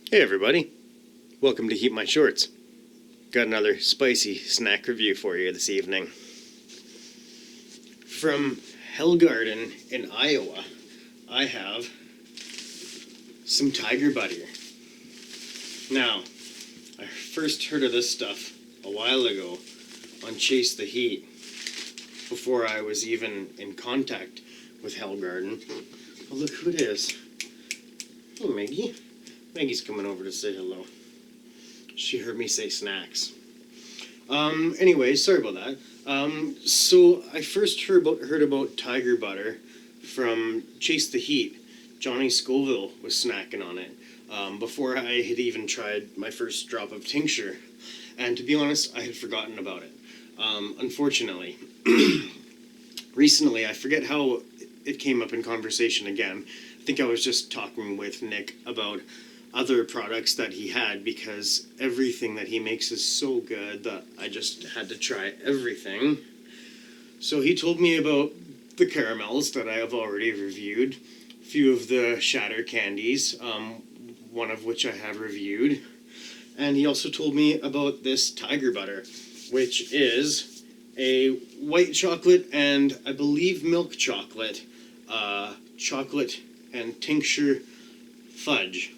Hey everybody, welcome to Heat My Shorts. Got another spicy snack review for you this evening. From HellGarden in Iowa, I have some tiger butter. Now, I first heard of this stuff a while ago on Chase the Heat, before I was even in contact with HellGarden. Oh, look who it is. Oh, Maggie. Maggie's coming over to say hello. She heard me say snacks. Anyway, sorry about that. So I first heard about tiger butter from Chase the Heat. Johnny Scoville was snacking on it before I had even tried my first drop of tincture. And to be honest, I had forgotten about it. Unfortunately. Recently, I forget how it came up in conversation again. I think I was just talking with Nick about other products that he had, because everything that he makes is so good that I just had to try everything. So he told me about the caramels that I have already reviewed, a few of the shatter candies, one of which I have reviewed, and he also told me about this tiger butter, which is a white chocolate and I believe milk chocolate, chocolate and tincture fudge.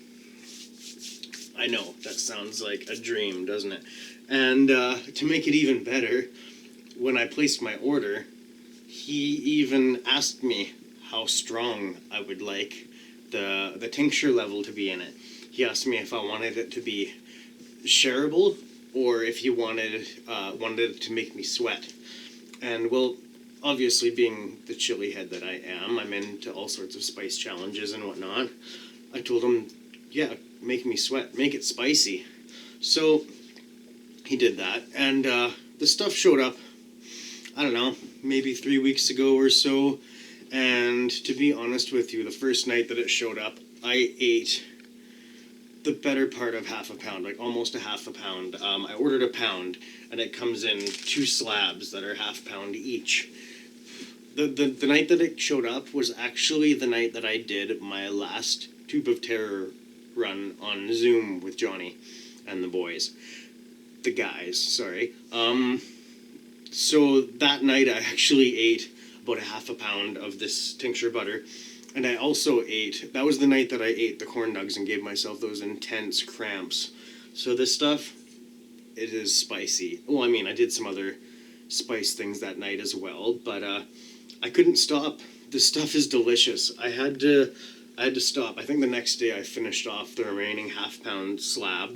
I know, that sounds like a dream, doesn't it? And to make it even better, when I placed my order, he even asked me how strong I would like the tincture level to be in it. He asked me if I wanted it to be shareable or if he wanted it to make me sweat. And well, obviously being the Chilihead that I am, I'm into all sorts of spice challenges and whatnot. I told him, yeah, make me sweat, make it spicy. So he did that, and the stuff showed up, I don't know, maybe 3 weeks ago or so. And to be honest with you, the first night that it showed up, I ate the better part of half a pound, like almost a half a pound. I ordered a pound, and it comes in 2 slabs that are half pound each. The night that it showed up was actually the night that I did my last Tube of Terror run on Zoom with Johnny and the boys. The guys, sorry. So that night I actually ate about a half a pound of this tincture butter. And I also ate, that was the night that I ate the corn dogs and gave myself those intense cramps. So this stuff, it is spicy. Well, I mean, I did some other spice things that night as well, but I couldn't stop. This stuff is delicious. I had to stop. I think the next day I finished off the remaining half-pound slab,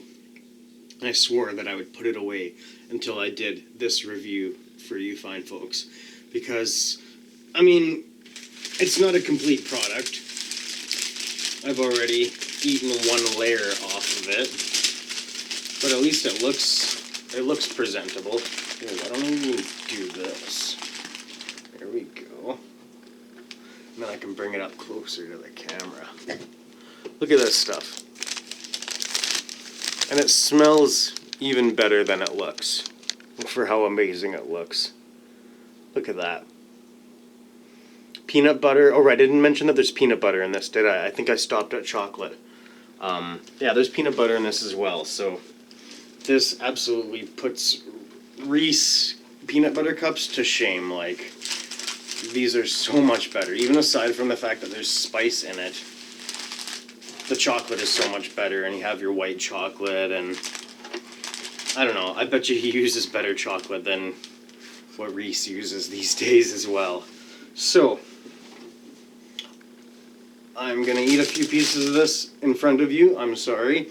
and I swore that I would put it away until I did this review for you fine folks. Because, I mean, it's not a complete product. I've already eaten one layer off of it, but at least it looks presentable. Here, why don't I even do this? There we go. And then I can bring it up closer to the camera. Look at this stuff. And it smells even better than it looks, for how amazing it looks. Look at that. Peanut butter. Oh, right, I didn't mention that there's peanut butter in this, did I? I think I stopped at chocolate. Yeah, there's peanut butter in this as well. So this absolutely puts Reese peanut butter cups to shame. Like, these are so much better. Even aside from the fact that there's spice in it, the chocolate is so much better, and you have your white chocolate, and I don't know, I bet you he uses better chocolate than what Reese uses these days as well. So I'm gonna eat a few pieces of this in front of you. I'm sorry,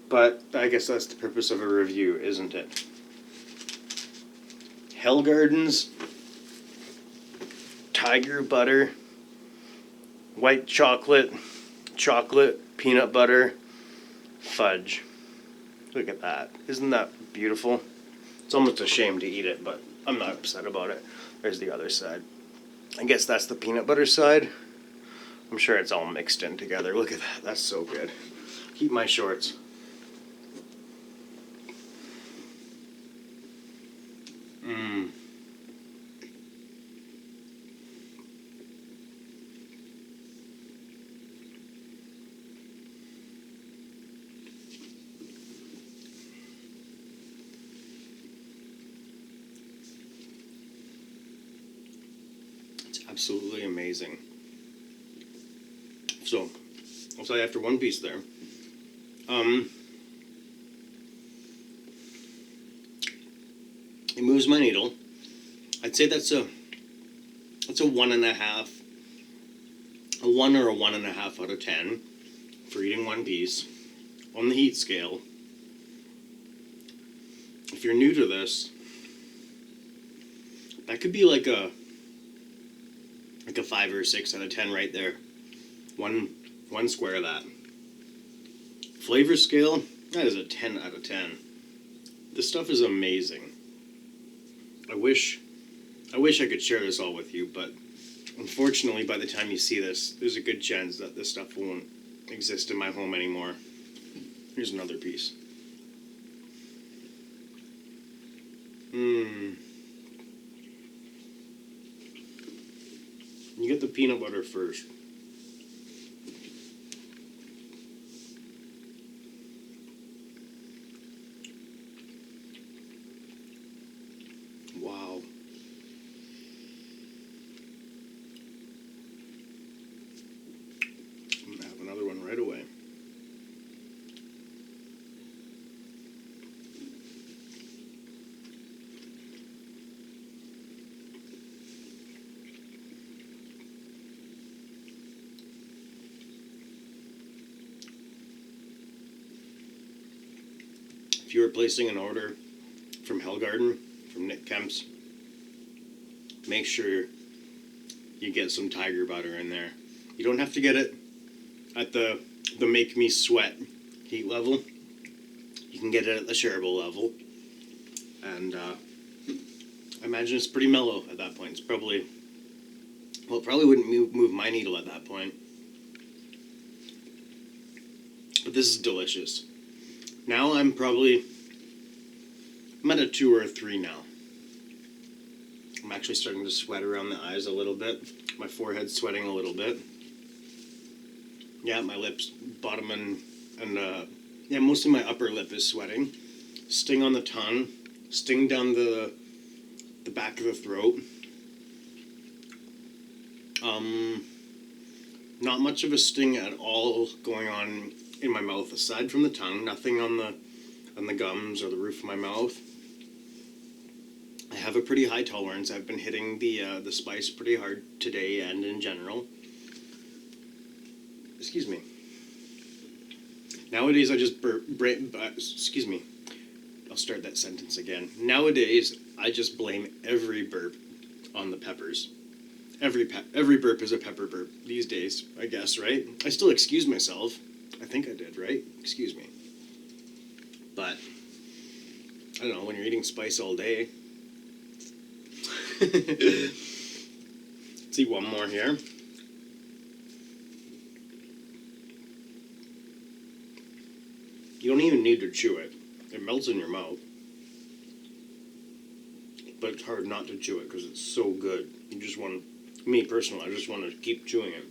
but I guess that's the purpose of a review, isn't it? HellGarden's tiger butter, white chocolate, peanut butter, fudge. Look at that. Isn't that beautiful? It's almost a shame to eat it, but I'm not upset about it. There's the other side. I guess that's the peanut butter side. I'm sure it's all mixed in together. Look at that. That's so good. Heat my shorts. Mmm. absolutely amazing. So, I'll tell you after one piece there. It moves my needle. I'd say that's a 1.5, a 1 or a 1.5 out of 10 for eating one piece on the heat scale. If you're new to this, that could be like a 5 or 6 out of 10 right there. One square of that. Flavor scale, that is a 10 out of 10. This stuff is amazing. I wish I could share this all with you, but unfortunately, by the time you see this, there's a good chance that this stuff won't exist in my home anymore. Here's another piece. You get the peanut butter first. Wow. I'm gonna have another one right away. If you were placing an order from HellGarden, from Nick Kemp's, make sure you get some tiger butter in there. You don't have to get it at the make me sweat heat level. You can get it at the shareable level. And I imagine it's pretty mellow at that point. It's probably, well, it probably wouldn't move my needle at that point. But this is delicious. Now I'm at a 2 or a 3 now. I'm actually starting to sweat around the eyes a little bit. My forehead's sweating a little bit. Yeah, my lips, bottom and yeah, mostly my upper lip is sweating. Sting on the tongue, sting down the back of the throat. Not much of a sting at all going on in my mouth aside from the tongue. Nothing on the gums or the roof of my mouth. I have a pretty high tolerance. I've been hitting the spice pretty hard today and in general. Excuse me. Nowadays I just excuse me. I'll start that sentence again. Nowadays I just blame every burp on the peppers. Every burp is a pepper burp these days, I guess, right? I still excuse myself. I think I did, right? Excuse me. But I don't know, when you're eating spice all day. Let's eat one more here. You don't even need to chew it. It melts in your mouth. But it's hard not to chew it because it's so good. You just want, me personally, I just want to keep chewing it.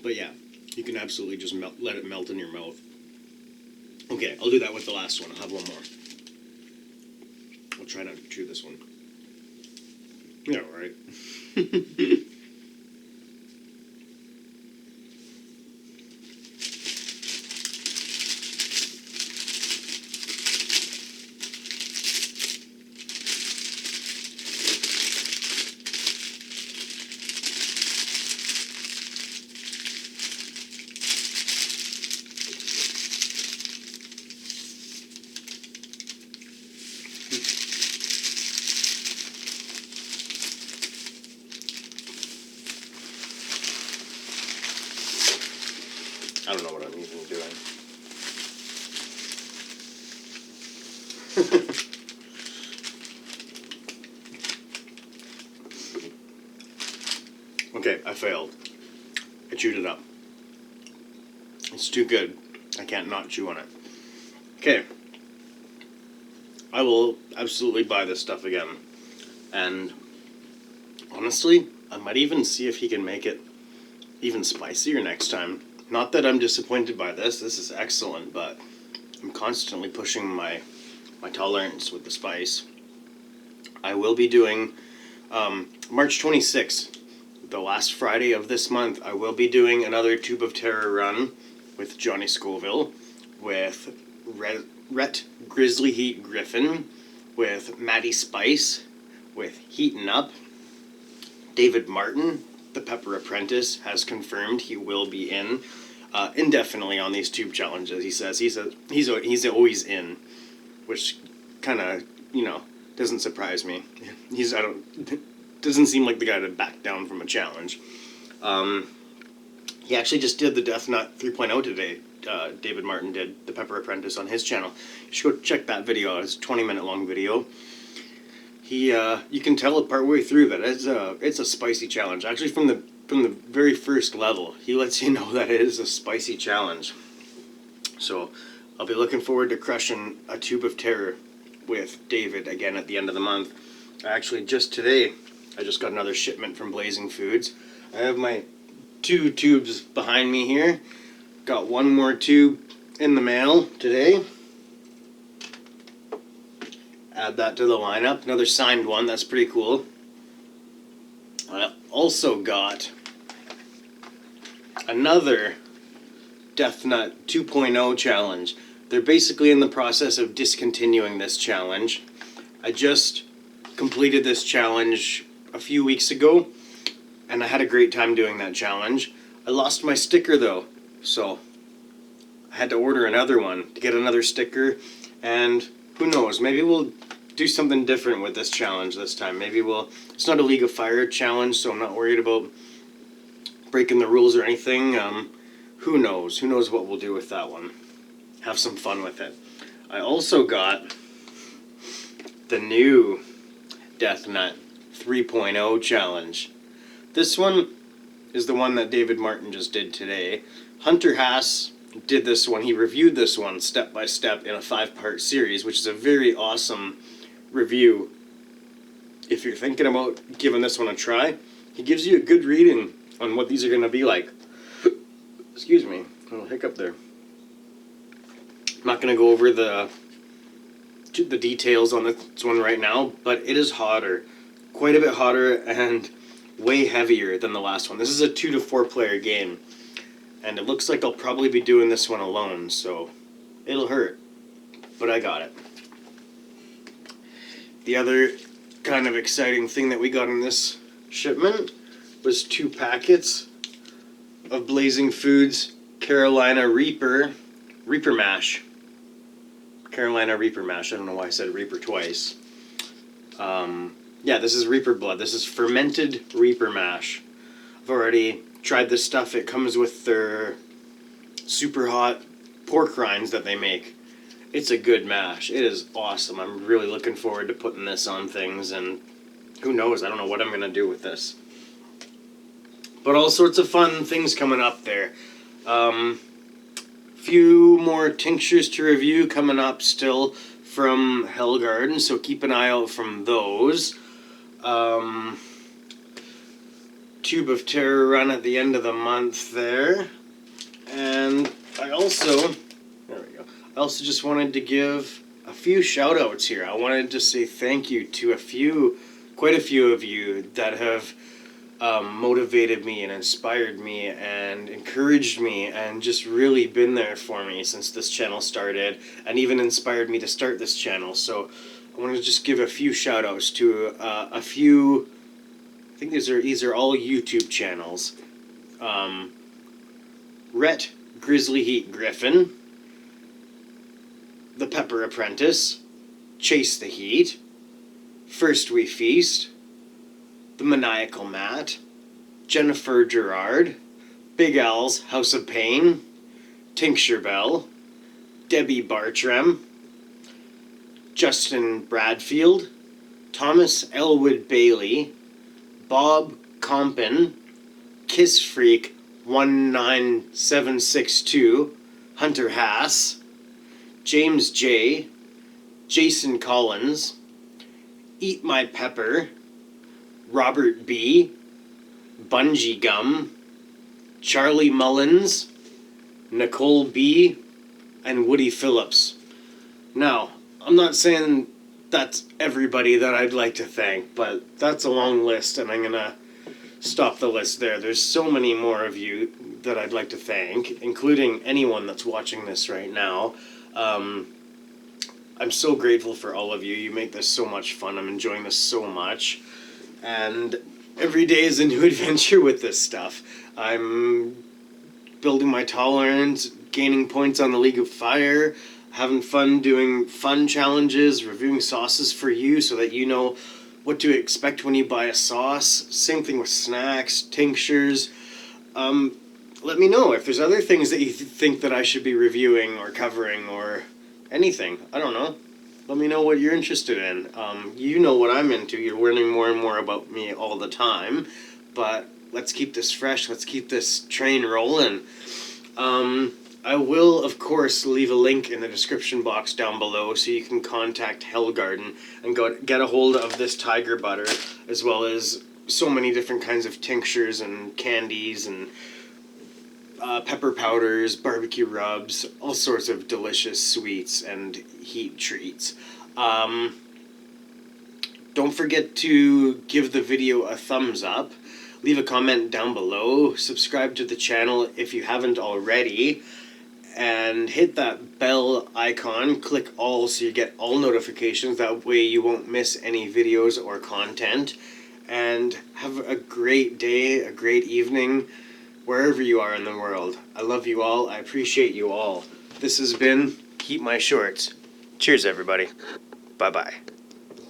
But yeah, you can absolutely just let it melt in your mouth. Okay, I'll do that with the last one. I'll have one more. I'll try not to chew this one. Yeah, right. I don't know what I'm even doing. Okay, I failed. I chewed it up. It's too good. I can't not chew on it. Okay. I will absolutely buy this stuff again. And honestly, I might even see if he can make it even spicier next time. Not that I'm disappointed by this. This is excellent, but I'm constantly pushing my tolerance with the spice. I will be doing March 26th, the last Friday of this month. I will be doing another Tube of Terror run with Johnny Scoville, with Rhett Grizzly Heat Griffin, with Maddie Spice, with Heatin' Up. David Martin, the Pepper Apprentice, has confirmed he will be in indefinitely on these tube challenges. He says he's always in, which kind of, you know, doesn't surprise me. Doesn't seem like the guy to back down from a challenge. He actually just did the Death Nut 3.0 today. David Martin did the Pepper Apprentice on his channel. You should go check that video out. It's a 20-minute long video. You can tell it partway through that it's a spicy challenge. Actually, from the very first level, he lets you know that it is a spicy challenge. So I'll be looking forward to crushing a Tube of Terror with David again at the end of the month. Actually, just today, I just got another shipment from Blazing Foods. I have my 2 tubes behind me here. Got one more tube in the mail today. Add that to the lineup. Another signed one. That's pretty cool. I also got another Death Nut 2.0 challenge. They're basically in the process of discontinuing this challenge. I just completed this challenge a few weeks ago, and I had a great time doing that challenge. I lost my sticker though, so I had to order another one to get another sticker, and who knows, maybe we'll do something different with this challenge this time. Maybe it's not a League of Fire challenge, so I'm not worried about breaking the rules or anything. Who knows what we'll do with that one. Have some fun with it. I also got the new Death Nut 3.0 challenge. This one is the one that David Martin just did today. Hunter Haas did this one. He reviewed this one step by step in a 5-part series, which is a very awesome review. If you're thinking about giving this one a try, he gives you a good reading on what these are going to be like. Excuse me, a little hiccup there. I'm not going to go over the details on this one right now, but it is hotter. Quite a bit hotter and way heavier than the last one. This is a 2 to 4 player game, and it looks like I'll probably be doing this one alone, so it'll hurt, but I got it. The other kind of exciting thing that we got in this shipment was 2 packets of Blazing Foods Carolina Reaper mash. Carolina Reaper mash. I don't know why I said Reaper twice. Yeah, this is Reaper blood. This is fermented Reaper mash. I've already tried this stuff. It comes with their super hot pork rinds that they make. It's a good mash. It is awesome. I'm really looking forward to putting this on things, and who knows, I don't know what I'm going to do with this. But all sorts of fun things coming up there. Few more tinctures to review coming up still from HellGarden, so keep an eye out from those. Tube of Terror run at the end of the month there. And I also just wanted to give a few shout outs here. I wanted to say thank you to quite a few of you that have motivated me and inspired me and encouraged me and just really been there for me since this channel started, and even inspired me to start this channel. So I want to just give a few shout outs to a few, I think these are all YouTube channels. Rhett Grizzly Heat Griffin, The Pepper Apprentice, Chase the Heat, First We Feast, The Maniacal Matt, Jennifer Gerard, Big Al's House of Pain, Tincture Bell, Debbie Bartram, Justin Bradfield, Thomas Elwood Bailey, Bob Compin, Kiss Freak 19762, Hunter Haas, James J, Jason Collins, Eat My Pepper, Robert B, Bungee Gum, Charlie Mullins, Nicole B, and Woody Phillips. Now, I'm not saying that's everybody that I'd like to thank, but that's a long list, and I'm gonna stop the list there. There's so many more of you that I'd like to thank, including anyone that's watching this right now. I'm so grateful for all of you. You make this so much fun. I'm enjoying this so much. And every day is a new adventure with this stuff. I'm building my tolerance, gaining points on the League of Fire, having fun doing fun challenges, reviewing sauces for you so that you know what to expect when you buy a sauce. Same thing with snacks, tinctures. Let me know if there's other things that you think that I should be reviewing or covering or anything. I don't know. Let me know what you're interested in. You know what I'm into. You're learning more and more about me all the time. But let's keep this fresh. Let's keep this train rolling. I will, of course, leave a link in the description box down below so you can contact HellGarden and go get a hold of this tiger butter, as well as so many different kinds of tinctures and candies and pepper powders, barbecue rubs, all sorts of delicious sweets and heat treats. Don't forget to give the video a thumbs up, leave a comment down below, subscribe to the channel if you haven't already, and hit that bell icon, click all so you get all notifications, that way you won't miss any videos or content. And have a great day, a great evening, wherever you are in the world. I love you all. I appreciate you all. This has been Heat My Shorts. Cheers, everybody. Bye-bye.